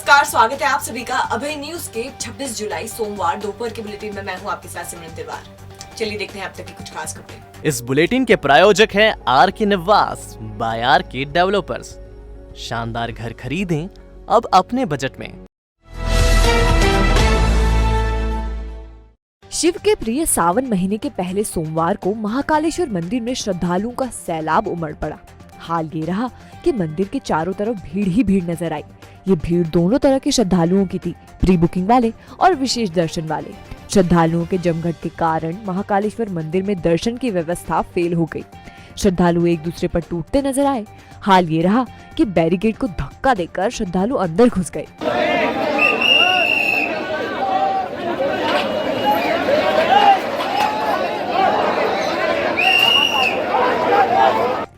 नमस्कार, स्वागत है आप सभी का अभय न्यूज के 26 जुलाई सोमवार दोपहर के बुलेटिन में। मैं हूं आपके साथ सिमरन तिवारी। चलिए देखते हैं अब तक की कुछ खास खबरें। इस बुलेटिन के प्रायोजक हैं आर के निवास बाय आर के डेवलपर्स। शानदार घर खरीदें अब अपने बजट में। शिव के प्रिय सावन महीने के पहले सोमवार को महाकालेश्वर मंदिर में श्रद्धालुओं का सैलाब उमड़ पड़ा। हाल ये रहा कि मंदिर के चारों तरफ भीड़ ही भीड़ नजर आई। ये भीड़ दोनों तरह के श्रद्धालुओं की थी, प्री बुकिंग वाले और विशेष दर्शन वाले। श्रद्धालुओं के जमघट के कारण महाकालेश्वर मंदिर में दर्शन की व्यवस्था फेल हो गई। श्रद्धालु एक दूसरे पर टूटते नजर आए। हाल ये रहा कि बैरिकेड को धक्का देकर श्रद्धालु अंदर घुस गए।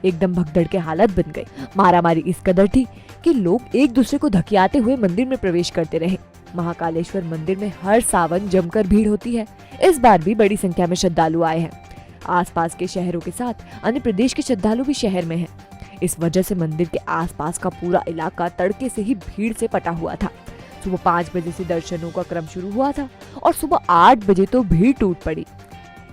एकदम भगदड़ के हालत बन गई। मारामारी इस कदर थी कि लोग एक दूसरे को धकियाते हुए मंदिर में प्रवेश करते रहे। महाकालेश्वर मंदिर में हर सावन जमकर भीड़ होती है। इस बार भी बड़ी संख्या में श्रद्धालु आए हैं। आसपास के शहरों के साथ अन्य प्रदेश के श्रद्धालु भी शहर में हैं। इस वजह से मंदिर के आसपास का पूरा इलाका तड़के से ही भीड़ से पटा हुआ था। सुबह 5 बजे से दर्शनों का क्रम शुरू हुआ था और सुबह 8 बजे तो भीड़ टूट पड़ी।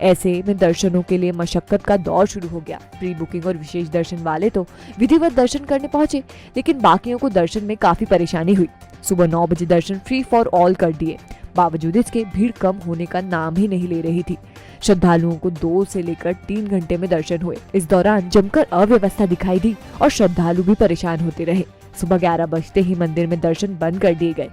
ऐसे में दर्शनों के लिए मशक्कत का दौर शुरू हो गया। प्री बुकिंग और विशेष दर्शन वाले तो विधिवत दर्शन करने पहुंचे, लेकिन बाकियों को दर्शन में काफी परेशानी हुई। सुबह 9 बजे दर्शन फ्री फॉर ऑल कर दिए। बावजूद इसके भीड़ कम होने का नाम ही नहीं ले रही थी। श्रद्धालुओं को 2 से लेकर 3 घंटे में दर्शन हुए। इस दौरान जमकर अव्यवस्था दिखाई दी और श्रद्धालु भी परेशान होते रहे। सुबह 11 बजते ही मंदिर में दर्शन बंद कर दिए गए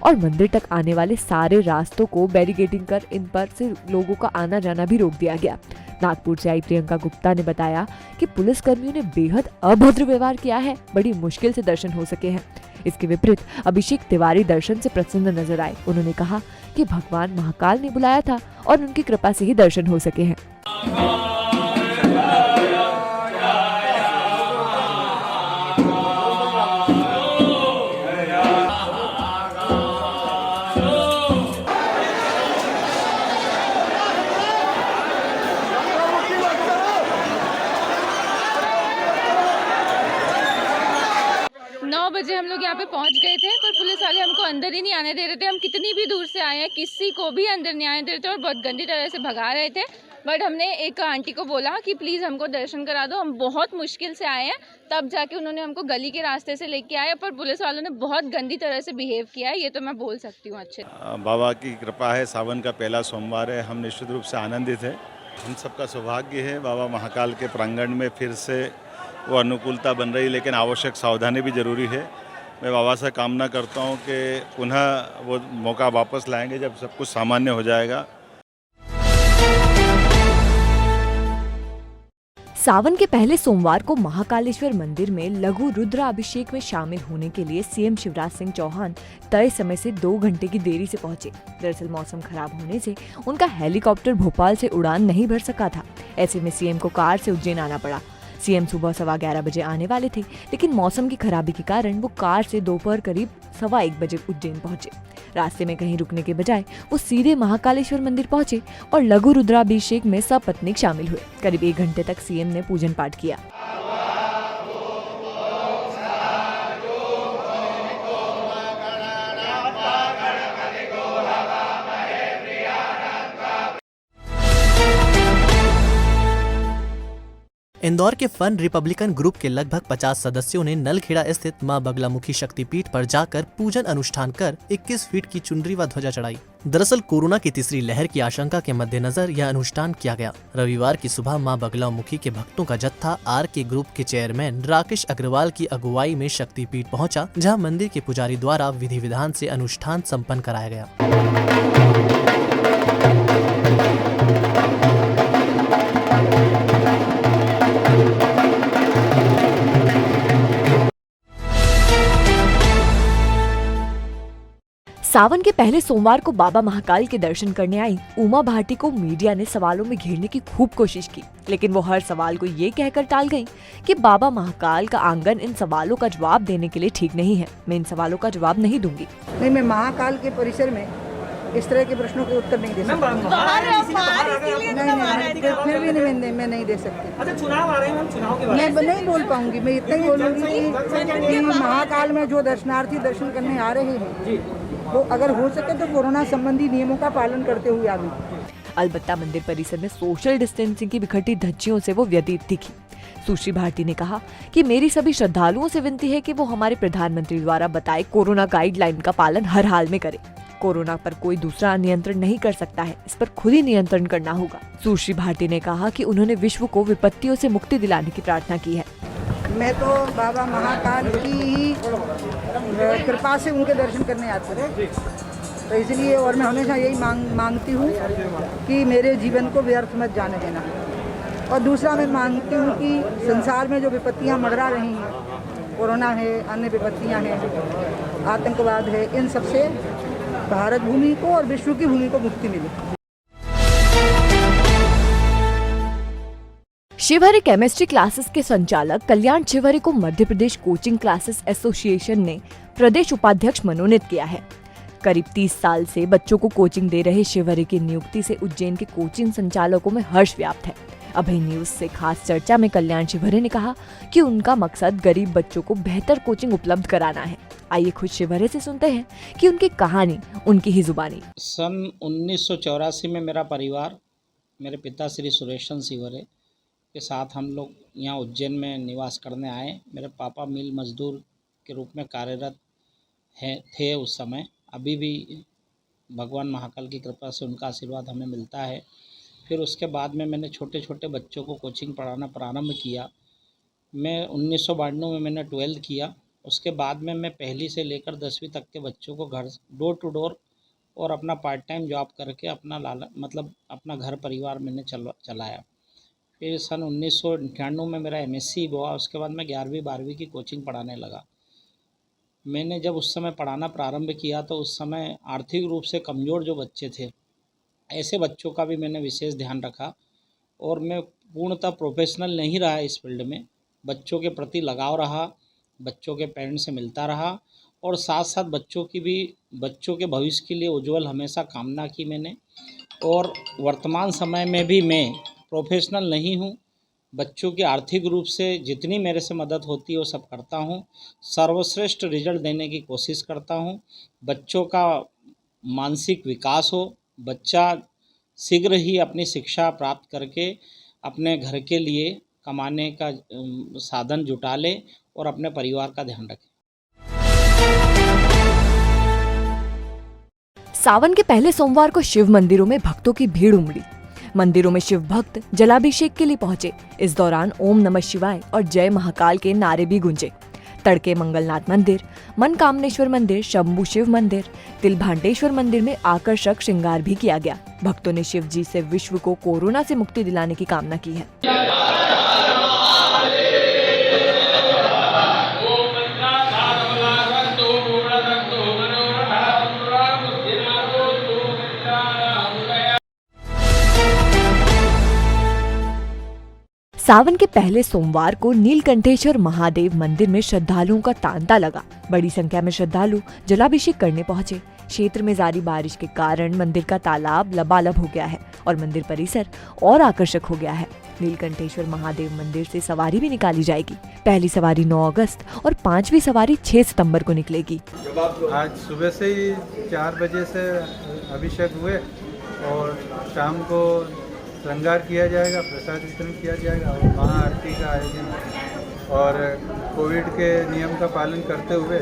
और मंदिर तक आने वाले सारे रास्तों को बैरिकेडिंग कर इन पर से लोगों का आना जाना भी रोक दिया गया। नागपुर से आई प्रियंका गुप्ता ने बताया कि पुलिस कर्मियों ने बेहद अभद्र व्यवहार किया है। बड़ी मुश्किल से दर्शन हो सके हैं। इसके विपरीत अभिषेक तिवारी दर्शन से प्रसन्न नजर आए। उन्होंने कहा कि भगवान महाकाल ने बुलाया था और उनकी कृपा से ही दर्शन हो सके हैं। 9 बजे हम लोग यहाँ पे पहुँच गए थे, पर पुलिस वाले हमको अंदर ही नहीं आने दे रहे थे। हम कितनी भी दूर से आए हैं, किसी को भी अंदर नहीं आने दे रहे थे और बहुत गंदी तरह से भगा रहे थे। बट हमने एक आंटी को बोला कि प्लीज़ हमको दर्शन करा दो, हम बहुत मुश्किल से आए हैं। तब जाके उन्होंने हमको गली के रास्ते से लेके आए, पर पुलिस वालों ने बहुत गंदी तरह से बिहेव किया है, ये तो मैं बोल सकती हूँ। अच्छे बाबा की कृपा है, सावन का पहला सोमवार है। हम निश्चित रूप से आनंदित है। हम सबका सौभाग्य है बाबा महाकाल के प्रांगण में फिर से वो अनुकूलता बन रही, लेकिन आवश्यक सावधानी भी जरूरी है। मैं बाबा से कामना करता हूँ कि पुनः वो मौका वापस लाएंगे जब सब कुछ सामान्य हो जाएगा। सावन के पहले सोमवार को महाकालेश्वर मंदिर में लघु रुद्र अभिषेक में शामिल होने के लिए सीएम शिवराज सिंह चौहान तय समय से 2 घंटे की देरी से पहुंचे। दरअसल मौसम खराब होने से उनका हेलीकॉप्टर भोपाल से उड़ान नहीं भर सका था। ऐसे में सीएम को कार से उज्जैन आना पड़ा। सीएम सुबह 11:15 बजे आने वाले थे, लेकिन मौसम की खराबी के कारण वो कार से दोपहर करीब 1:15 बजे उज्जैन पहुंचे। रास्ते में कहीं रुकने के बजाय वो सीधे महाकालेश्वर मंदिर पहुंचे और लघु रुद्राभिषेक में सपत्नीक शामिल हुए। करीब 1 घंटे तक सीएम ने पूजन पाठ किया। इंदौर के फन रिपब्लिकन ग्रुप के लगभग 50 सदस्यों ने नलखेड़ा स्थित मां बगलामुखी शक्तिपीठ पर जाकर पूजन अनुष्ठान कर 21 फीट की चुनरी व ध्वजा चढ़ाई। दरअसल कोरोना की तीसरी लहर की आशंका के मद्देनजर यह अनुष्ठान किया गया। रविवार की सुबह मां बगलामुखी के भक्तों का जत्था आर के ग्रुप के चेयरमैन राकेश अग्रवाल की अगुवाई में शक्तिपीठ पहुंचा, जहां मंदिर के पुजारी द्वारा विधि विधान से अनुष्ठान संपन्न कराया गया। सावन के पहले सोमवार को बाबा महाकाल के दर्शन करने आई उमा भारती को मीडिया ने सवालों में घेरने की खूब कोशिश की, लेकिन वो हर सवाल को ये कहकर टाल गई कि बाबा महाकाल का आंगन इन सवालों का जवाब देने के लिए ठीक नहीं है। मैं इन सवालों का जवाब नहीं दूंगी। नहीं, मैं महाकाल के परिसर में इस तरह के प्रश्नों के उत्तर नहीं दे सकती। नहीं, फिर भी नहीं, मैं नहीं दे सकती। अच्छा, चुनाव आ रहे हैं मैम, चुनाव के बारे मैं नहीं बोल पाऊंगी। मैं इतना ही बोलूँगी कि महाकाल में जो दर्शनार्थी दर्शन करने आ रहे हैं वो अगर हो सके तो कोरोना संबंधी नियमों का पालन करते हुए आगे। अलबत्ता मंदिर परिसर में सोशल डिस्टेंसिंग की बिखरती धज्जियों से वो व्यतीत दिखी। सुश्री भारती ने कहा कि मेरी सभी श्रद्धालुओं से विनती है कि वो हमारे प्रधानमंत्री द्वारा बताए कोरोना गाइडलाइन का पालन हर हाल में करें। कोरोना पर कोई दूसरा नियंत्रण नहीं कर सकता है, इस पर खुद ही नियंत्रण करना होगा। सुश्री भारती ने कहा कि उन्होंने विश्व को विपत्तियों से मुक्ति दिलाने की प्रार्थना की है। मैं तो बाबा महाकाल की ही कृपा से उनके दर्शन करने आती हूँ, तो इसलिए और मैं हमेशा यही मांगती हूँ कि मेरे जीवन को व्यर्थ मत जाने देना। और दूसरा मैं मांगती हूँ कि संसार में जो विपत्तियाँ मंडरा रही हैं, कोरोना है, अन्य विपत्तियाँ हैं, आतंकवाद है, इन सबसे भारत भूमि को और विश्व की भूमि को मुक्ति मिले। शिवहरी केमिस्ट्री क्लासेस के संचालक कल्याण शिवहरी को Madhya Pradesh coaching classes association ने प्रदेश उपाध्यक्ष मनोनीत किया है। करीब 30 साल से बच्चों को कोचिंग दे रहे शिवहरी की नियुक्ति से उज्जैन के कोचिंग संचालकों में हर्ष व्याप्त है। अभय न्यूज से खास चर्चा में कल्याण शिवहरी ने कहा कि उनका मकसद गरीब बच्चों को बेहतर कोचिंग उपलब्ध कराना है। आइए खुद शिवहरी से सुनते हैं कि उनकी कहानी उनकी ही जुबानी। सन 1984 में मेरा परिवार, मेरे पिता श्री सुरेशन शिवहरी के साथ हम लोग यहाँ उज्जैन में निवास करने आए। मेरे पापा मिल मजदूर के रूप में कार्यरत थे उस समय। अभी भी भगवान महाकाल की कृपा से उनका आशीर्वाद हमें मिलता है। फिर उसके बाद में मैंने छोटे छोटे बच्चों को कोचिंग पढ़ाना प्रारंभ किया। मैं 1992 में मैंने 12th किया। उसके बाद में मैं पहली से लेकर 10वीं तक के बच्चों को घर डोर टू डोर और अपना पार्ट टाइम जॉब करके अपना घर परिवार मैंने चलाया। फिर सन 1998 में मेरा MSc हुआ। उसके बाद मैं 11वीं 12वीं की कोचिंग पढ़ाने लगा। मैंने जब उस समय पढ़ाना प्रारंभ किया तो उस समय आर्थिक रूप से कमज़ोर जो बच्चे थे, ऐसे बच्चों का भी मैंने विशेष ध्यान रखा। और मैं पूर्णतः प्रोफेशनल नहीं रहा इस फील्ड में। बच्चों के प्रति लगाव रहा, बच्चों के पेरेंट्स से मिलता रहा और साथ साथ बच्चों के भविष्य के लिए उज्जवल हमेशा कामना की मैंने। और वर्तमान समय में भी मैं प्रोफेशनल नहीं हूँ। बच्चों की आर्थिक रूप से जितनी मेरे से मदद होती है वो सब करता हूँ। सर्वश्रेष्ठ रिजल्ट देने की कोशिश करता हूँ। बच्चों का मानसिक विकास हो, बच्चा शीघ्र ही अपनी शिक्षा प्राप्त करके अपने घर के लिए कमाने का साधन जुटा ले और अपने परिवार का ध्यान रखे। सावन के पहले सोमवार को शिव मंदिरों में भक्तों की भीड़ उमड़ी। मंदिरों में शिव भक्त जलाभिषेक के लिए पहुंचे। इस दौरान ओम नमः शिवाय और जय महाकाल के नारे भी गूंजे। तड़के मंगलनाथ मंदिर, मनकामनेश्वर मंदिर, शंभू शिव मंदिर, तिलभांडेश्वर मंदिर में आकर्षक श्रृंगार भी किया गया। भक्तों ने शिव जी से विश्व को कोरोना से मुक्ति दिलाने की कामना की है। सावन के पहले सोमवार को नीलकंठेश्वर महादेव मंदिर में श्रद्धालुओं का तांता लगा। बड़ी संख्या में श्रद्धालु जलाभिषेक करने पहुंचे। क्षेत्र में जारी बारिश के कारण मंदिर का तालाब लबालब हो गया है और मंदिर परिसर और आकर्षक हो गया है। नीलकंठेश्वर महादेव मंदिर से सवारी भी निकाली जाएगी। पहली सवारी 9 अगस्त और 5वीं सवारी 6 सितंबर को निकलेगी। आज सुबह से ही 4 बजे से अभिषेक हुए और शाम को श्रृंगार किया जाएगा, प्रसाद वितरण किया जाएगा और महाआरती का आयोजन और कोविड के नियम का पालन करते हुए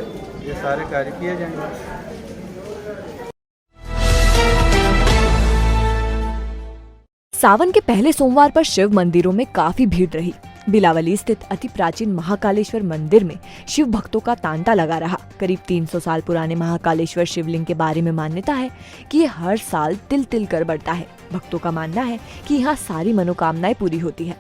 ये सारे कार्य किए जाएंगे। सावन के पहले सोमवार पर शिव मंदिरों में काफी भीड़ रही। बिलावली स्थित अति प्राचीन महाकालेश्वर मंदिर में शिव भक्तों का तांता लगा रहा। करीब 300 साल पुराने महाकालेश्वर शिवलिंग के बारे में मान्यता है कि ये हर साल तिल तिल कर बढ़ता है। भक्तों का मानना है कि यहाँ सारी मनोकामनाएं पूरी होती है।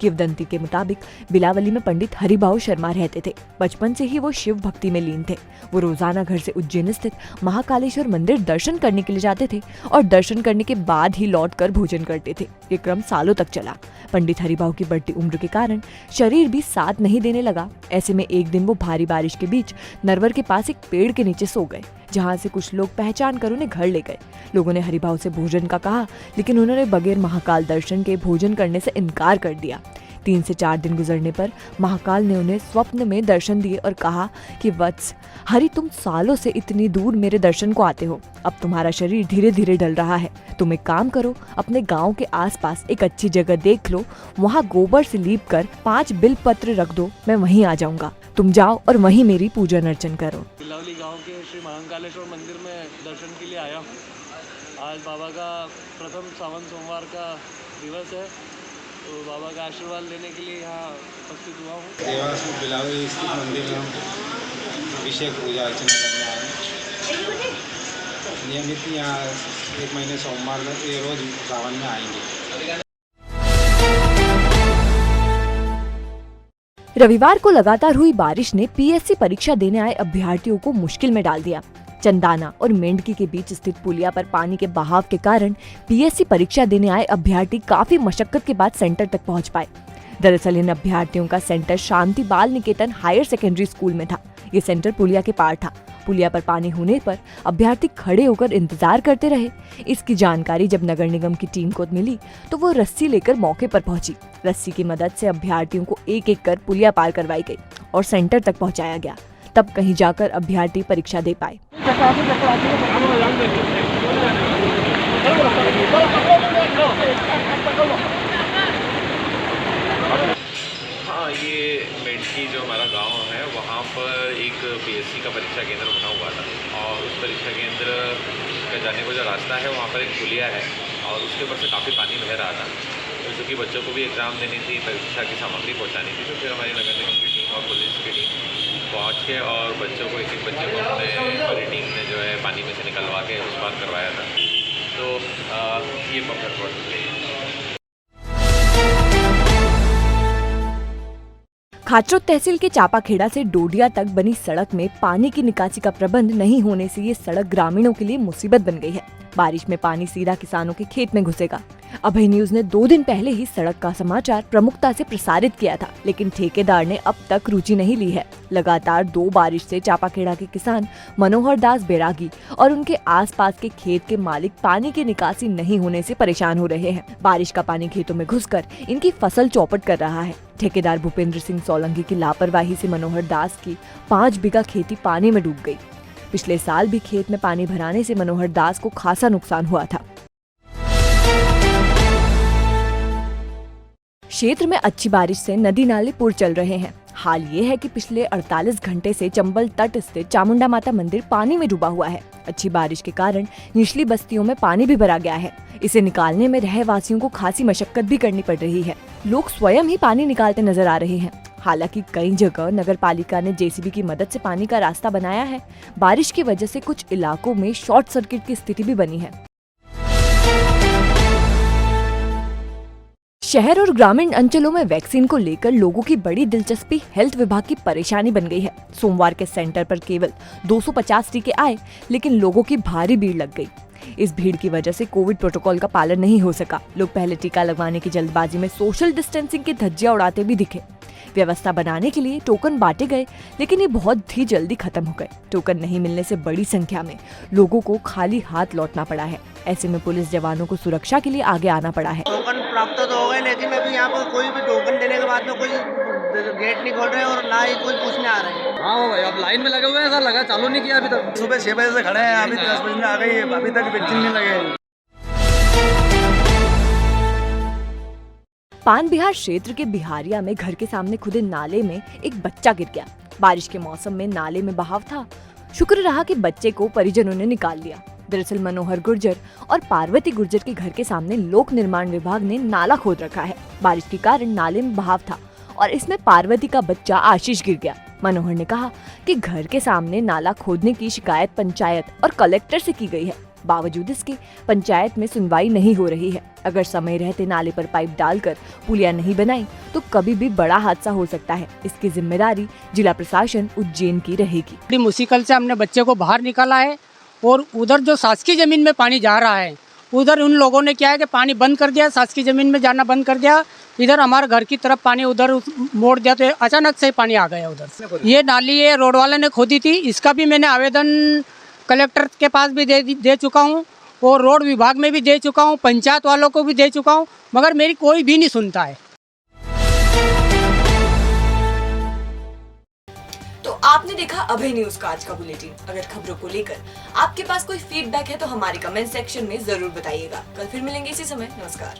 किंवदंती के मुताबिक बिलावली में पंडित हरिभाऊ शर्मा रहते थे। बचपन से ही वो शिव भक्ति में लीन थे। वो रोजाना घर से उज्जैन स्थित महाकालेश्वर मंदिर दर्शन करने के लिए जाते थे और दर्शन करने के बाद ही लौटकर भोजन करते थे। ये क्रम सालों तक चला। पंडित हरिभाऊ की बढ़ती उम्र के कारण शरीर भी साथ नहीं देने लगा। ऐसे में एक दिन वो भारी बारिश के बीच नरवर के पास एक पेड़ के नीचे सो गए। जहां से कुछ लोग पहचान कर उन्हें घर ले गए। लोगों ने हरिभाव से भोजन का कहा, लेकिन उन्होंने बगैर महाकाल दर्शन के भोजन करने से इनकार कर दिया। 3 से 4 दिन गुजरने पर महाकाल ने उन्हें स्वप्न में दर्शन दिए और कहा कि वत्स, हरि तुम सालों से इतनी दूर मेरे दर्शन को आते हो, अब तुम्हारा शरीर धीरे धीरे ढल रहा है। तुम एक काम करो, अपने गांव के आसपास एक अच्छी जगह देख लो, वहाँ गोबर से लीप कर 5 बिल पत्र रख दो, मैं वहीं आ जाऊंगा। तुम जाओ और वहीं मेरी पूजन अर्चन करो। बिलावली गांव के श्री महाकालेश्वर मंदिर में दर्शन के लिए आया हूँ। आज बाबा का प्रथम सावन सोमवार का दिवस है, तो बाबा का आशीर्वाद लेने के लिए यहाँ उपस्थित हुआ हूँ। देवास में बिलावली स्थित मंदिर में हम अभिषेक पूजा अर्चना करने आए हैं। नियमित यहाँ 1 महीने सोमवार तक ये रोज सावन में आएंगे। रविवार को लगातार हुई बारिश ने पीएससी परीक्षा देने आए अभ्यर्थियों को मुश्किल में डाल दिया। चंदाना और मेंढकी के बीच स्थित पुलिया पर पानी के बहाव के कारण पीएससी परीक्षा देने आए अभ्यर्थी काफी मशक्कत के बाद सेंटर तक पहुंच पाए। दरअसल इन अभ्यर्थियों का सेंटर शांति बाल निकेतन हायर सेकेंडरी स्कूल में था। ये सेंटर पुलिया के पार था। पुलिया पर पानी होने पर अभ्यर्थी खड़े होकर इंतजार करते रहे। इसकी जानकारी जब नगर निगम की टीम को मिली तो वो रस्सी लेकर मौके पर पहुंची। रस्सी की मदद से अभ्यर्थियों को एक एक कर पुलिया पार करवाई गई और सेंटर तक पहुंचाया गया। तब कहीं जाकर अभ्यर्थी परीक्षा दे पाए। हाँ, ये मेंढकी जो हमारा गांव है वहाँ पर एक पीएससी का परीक्षा केंद्र बना हुआ था और उस परीक्षा केंद्र का जाने को जो रास्ता है वहाँ पर एक पुलिया है और उसके ऊपर से काफ़ी पानी बह रहा था। तो चूँकि बच्चों को भी एग्ज़ाम देनी थी, परीक्षा की सामग्री पहुँचानी थी, तो फिर हमारी नगर निगम की टीम और पुलिस की टीम पहुँच के और बच्चों को एक एक बच्चे को हमने हमारी टीम ने जो है पानी में से निकलवा के उस पार करवाया था। तो ये पकड़ प्रोसेस है। खाचरोद तहसील के चापाखेड़ा से डोडिया तक बनी सड़क में पानी की निकासी का प्रबंध नहीं होने से ये सड़क ग्रामीणों के लिए मुसीबत बन गई है। बारिश में पानी सीधा किसानों के खेत में घुसेगा। अभय न्यूज ने 2 दिन पहले ही सड़क का समाचार प्रमुखता से प्रसारित किया था, लेकिन ठेकेदार ने अब तक रुचि नहीं ली है। लगातार 2 बारिश से चापाखेड़ा के किसान मनोहर दास बैरागी और उनके आसपास के खेत के मालिक पानी की निकासी नहीं होने से परेशान हो रहे हैं। बारिश का पानी खेतों में घुसकर इनकी फसल चौपट कर रहा है। ठेकेदार भूपेंद्र सिंह सोलंकी की लापरवाही से मनोहर दास की 5 बीघा खेती पानी में डूब गई। पिछले साल भी खेत में पानी भराने से मनोहर दास को खासा नुकसान हुआ था। क्षेत्र में अच्छी बारिश से नदी नाले पुर चल रहे हैं। हाल ये है कि पिछले 48 घंटे से चंबल तट स्थित चामुंडा माता मंदिर पानी में डूबा हुआ है। अच्छी बारिश के कारण निचली बस्तियों में पानी भी भरा गया है। इसे निकालने में रहवासियों को खासी मशक्कत भी करनी पड़ रही है। लोग स्वयं ही पानी निकालते नजर आ रहे हैं। हालांकि कई जगह नगर पालिका ने जेसीबी की मदद से पानी का रास्ता बनाया है। बारिश की वजह से कुछ इलाकों में शॉर्ट सर्किट की स्थिति भी बनी है। शहर और ग्रामीण अंचलों में वैक्सीन को लेकर लोगों की बड़ी दिलचस्पी हेल्थ विभाग की परेशानी बन गई है। सोमवार के सेंटर पर केवल 250 टीके आए, लेकिन लोगों की भारी भीड़ लग गई। इस भीड़ की वजह से कोविड प्रोटोकॉल का पालन नहीं हो सका। लोग पहले टीका लगवाने की जल्दबाजी में सोशल डिस्टेंसिंग की धज्जियां उड़ाते भी दिखे। व्यवस्था बनाने के लिए टोकन बांटे गए, लेकिन ये बहुत ही जल्दी खत्म हो गए। टोकन नहीं मिलने से बड़ी संख्या में लोगों को खाली हाथ लौटना पड़ा है। ऐसे में पुलिस जवानों को सुरक्षा के लिए आगे आना पड़ा है। टोकन प्राप्त तो हो गए, लेकिन अभी यहाँ पर कोई भी टोकन देने के बाद में कोई गेट नहीं खोल रहे और ना ही कोई पूछने आ रहे हैं। हाँ भाई, अब लाइन में लगे हुए हैं सर, लगा चालू नहीं किया अभी तक। सुबह 6 बजे से खड़े हैं, अभी 10 बजे में आ गई, अभी तक वैक्सीन नहीं लगे। पान बिहार क्षेत्र के बिहारिया में घर के सामने खुदे नाले में एक बच्चा गिर गया। बारिश के मौसम में नाले में बहाव था। शुक्र रहा कि बच्चे को परिजनों ने निकाल लिया। दरअसल मनोहर गुर्जर और पार्वती गुर्जर के घर के सामने लोक निर्माण विभाग ने नाला खोद रखा है। बारिश के कारण नाले में बहाव था और इसमें पार्वती का बच्चा आशीष गिर गया। मनोहर ने कहा कि घर के सामने नाला खोदने की शिकायत पंचायत और कलेक्टर से की गई है। बावजूद इसके पंचायत में सुनवाई नहीं हो रही है। अगर समय रहते नाले पर पाइप डालकर पुलिया नहीं बनाई तो कभी भी बड़ा हादसा हो सकता है। इसकी जिम्मेदारी जिला प्रशासन उज्जैन की रहेगी। बड़ी मुश्किल से हमने बच्चे को बाहर निकाला है और उधर जो शासकीय जमीन में पानी जा रहा है, उधर उन लोगों ने क्या है कि पानी बंद कर दिया, शासकीय जमीन में जाना बंद कर दिया। इधर हमारे घर की तरफ पानी उधर मोड़ दिया, तो अचानक से पानी आ गया उधर। ये नाली है रोड वाले ने खोदी थी, इसका भी मैंने आवेदन कलेक्टर के पास भी दे चुका हूँ और रोड विभाग में भी दे चुका हूँ, पंचायत वालों को भी दे चुका हूँ, मगर मेरी कोई भी नहीं सुनता है। तो आपने देखा अभय न्यूज का आज का बुलेटिन। अगर खबरों को लेकर आपके पास कोई फीडबैक है तो हमारे कमेंट सेक्शन में जरूर बताइएगा। कल फिर मिलेंगे इसी समय। नमस्कार।